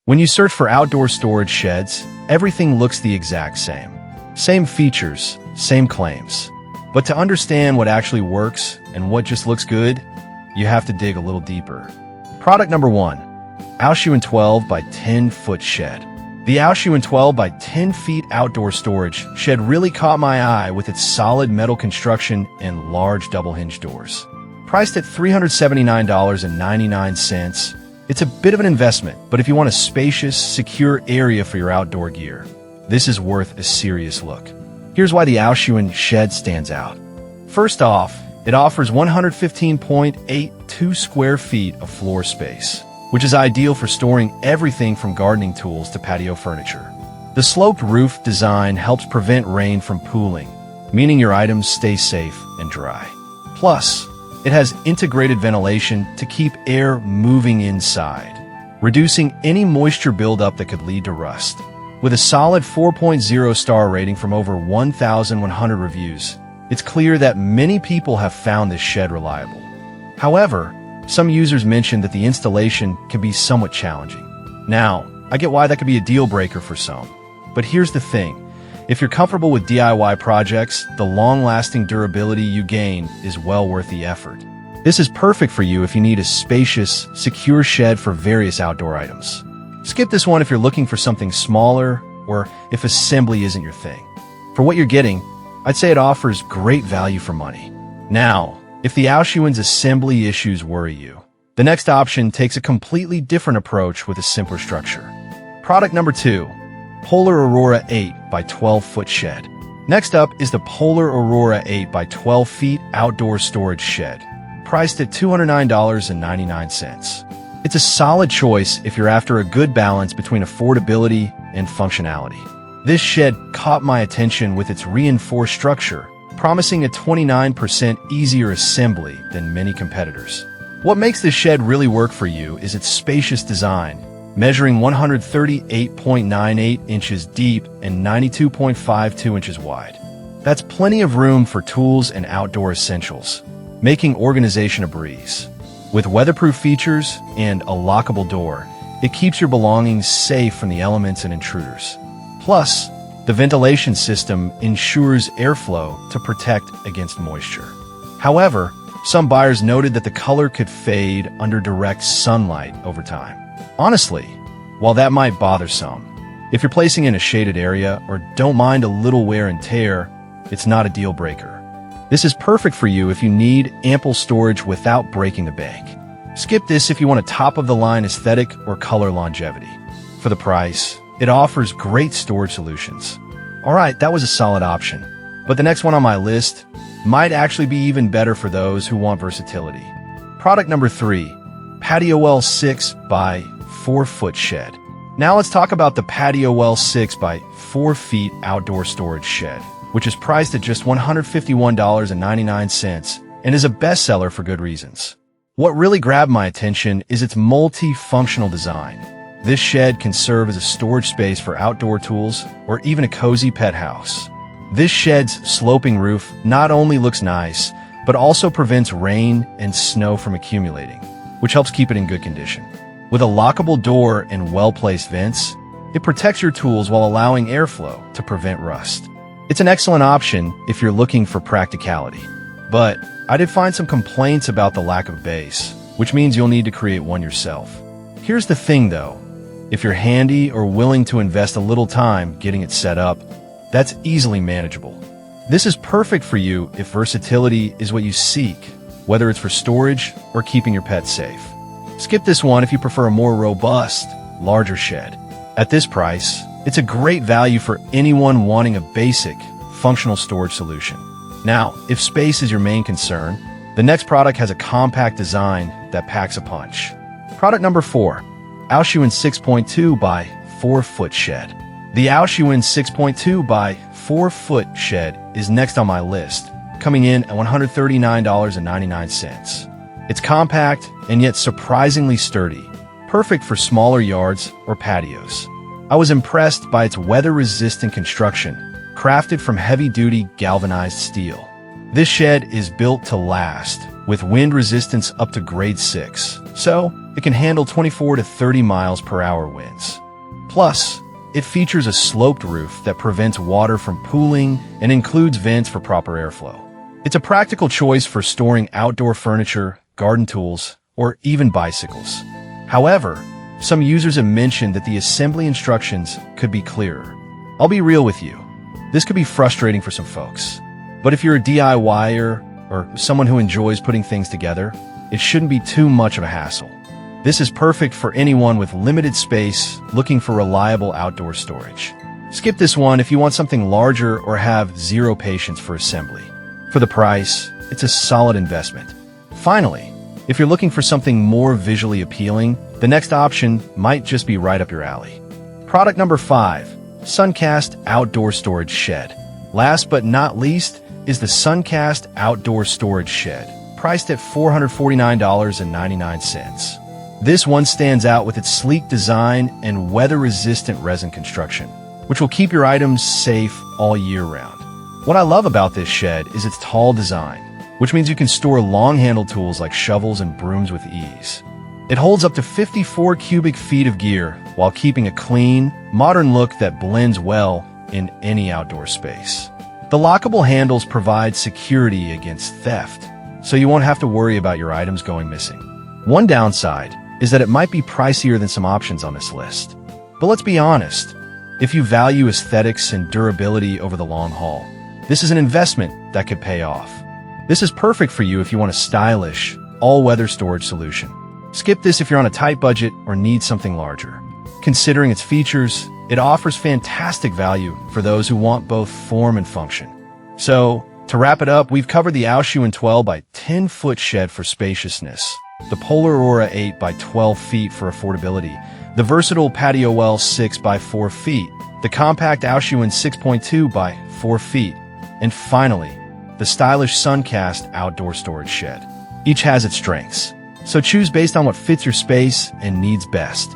When you search for outdoor storage sheds, everything looks the exact same. Same features, same claims. But to understand what actually works and what just looks good, you have to dig a little deeper. Product number 1. Aoshuin 12 by 10 foot shed. The Aoshuin 12 by 10 feet outdoor storage shed really caught my eye with its solid metal construction and large double hinge doors. Priced at $379.99, it's a bit of an investment, but if you want a spacious, secure area for your outdoor gear, this is worth a serious look. Here's why the Aoshuin shed stands out. First off, it offers 115.82 square feet of floor space, which is ideal for storing everything from gardening tools to patio furniture. The sloped roof design helps prevent rain from pooling, meaning your items stay safe and dry. Plus, it has integrated ventilation to keep air moving inside, reducing any moisture buildup that could lead to rust. With a solid 4.0 star rating from over 1,100 reviews, it's clear that many people have found this shed reliable. However, some users mentioned that the installation can be somewhat challenging. Now, I get why that could be a deal breaker for some. But here's the thing. If you're comfortable with DIY projects, the long-lasting durability you gain is well worth the effort. This is perfect for you if you need a spacious, secure shed for various outdoor items. Skip this one if you're looking for something smaller or if assembly isn't your thing. For what you're getting, I'd say it offers great value for money. Now, if the Aoshuin's assembly issues worry you, the next option takes a completely different approach with a simpler structure. Product number 2, Polar Aurora 8 by 12 foot shed. Next up is the Polar Aurora 8 by 12 feet outdoor storage shed, priced at $209.99. It's a solid choice if you're after a good balance between affordability and functionality. This shed caught my attention with its reinforced structure, promising a 29% easier assembly than many competitors. What makes this shed really work for you is its spacious design, measuring 138.98 inches deep and 92.52 inches wide. That's plenty of room for tools and outdoor essentials, making organization a breeze. With weatherproof features and a lockable door, it keeps your belongings safe from the elements and intruders. Plus, the ventilation system ensures airflow to protect against moisture. However, some buyers noted that the color could fade under direct sunlight over time. Honestly, while that might bother some, if you're placing in a shaded area or don't mind a little wear and tear, it's not a deal breaker. This is perfect for you if you need ample storage without breaking the bank. Skip this if you want a top-of-the-line aesthetic or color longevity. For the price, it offers great storage solutions. Alright, that was a solid option. But the next one on my list might actually be even better for those who want versatility. Product number 3, Patio Well 6 by 4 foot shed. Now let's talk about the Patio Well 6 by 4 feet outdoor storage shed, which is priced at just $151.99 and is a bestseller for good reasons. What really grabbed my attention is its multi-functional design. This shed can serve as a storage space for outdoor tools or even a cozy pet house. This shed's sloping roof not only looks nice, but also prevents rain and snow from accumulating, which helps keep it in good condition. With a lockable door and well-placed vents, it protects your tools while allowing airflow to prevent rust. It's an excellent option if you're looking for practicality. But I did find some complaints about the lack of base, which means you'll need to create one yourself. Here's the thing though. If you're handy or willing to invest a little time getting it set up, that's easily manageable. This is perfect for you if versatility is what you seek, whether it's for storage or keeping your pets safe. Skip this one if you prefer a more robust, larger shed. At this price, it's a great value for anyone wanting a basic, functional storage solution. Now, if space is your main concern, the next product has a compact design that packs a punch. Product number 4, Aoshuin 6.2 by 4 foot shed. The Aoshuin 6.2 by 4 foot shed is next on my list, coming in at $139.99. It's compact and yet surprisingly sturdy, perfect for smaller yards or patios. I was impressed by its weather-resistant construction, crafted from heavy-duty galvanized steel. This shed is built to last, with wind resistance up to grade 6, so it can handle 24 to 30 miles per hour winds. Plus, it features a sloped roof that prevents water from pooling and includes vents for proper airflow. It's a practical choice for storing outdoor furniture, garden tools, or even bicycles. However, some users have mentioned that the assembly instructions could be clearer. I'll be real with you. This could be frustrating for some folks. But if you're a DIYer or someone who enjoys putting things together, it shouldn't be too much of a hassle. This is perfect for anyone with limited space looking for reliable outdoor storage. Skip this one if you want something larger or have zero patience for assembly. For the price, it's a solid investment. Finally, if you're looking for something more visually appealing, the next option might just be right up your alley. Product number 5, Suncast Outdoor Storage Shed. Last but not least is the Suncast Outdoor Storage Shed, priced at $449.99. This one stands out with its sleek design and weather-resistant resin construction, which will keep your items safe all year round. What I love about this shed is its tall design, which means you can store long-handled tools like shovels and brooms with ease. It holds up to 54 cubic feet of gear while keeping a clean, modern look that blends well in any outdoor space. The lockable handles provide security against theft, so you won't have to worry about your items going missing. One downside is that it might be pricier than some options on this list. But let's be honest, if you value aesthetics and durability over the long haul, this is an investment that could pay off. This is perfect for you if you want a stylish, all-weather storage solution. Skip this if you're on a tight budget or need something larger. Considering its features, it offers fantastic value for those who want both form and function. So, to wrap it up, we've covered the Aoshun 12 by 10-foot shed for spaciousness, the Polar Aurora 8 by 12 feet for affordability, the versatile Patio Well 6 by 4 feet, the compact Aoshun 6.2 by 4 feet, and finally, the stylish Suncast Outdoor Storage Shed. Each has its strengths, so choose based on what fits your space and needs best.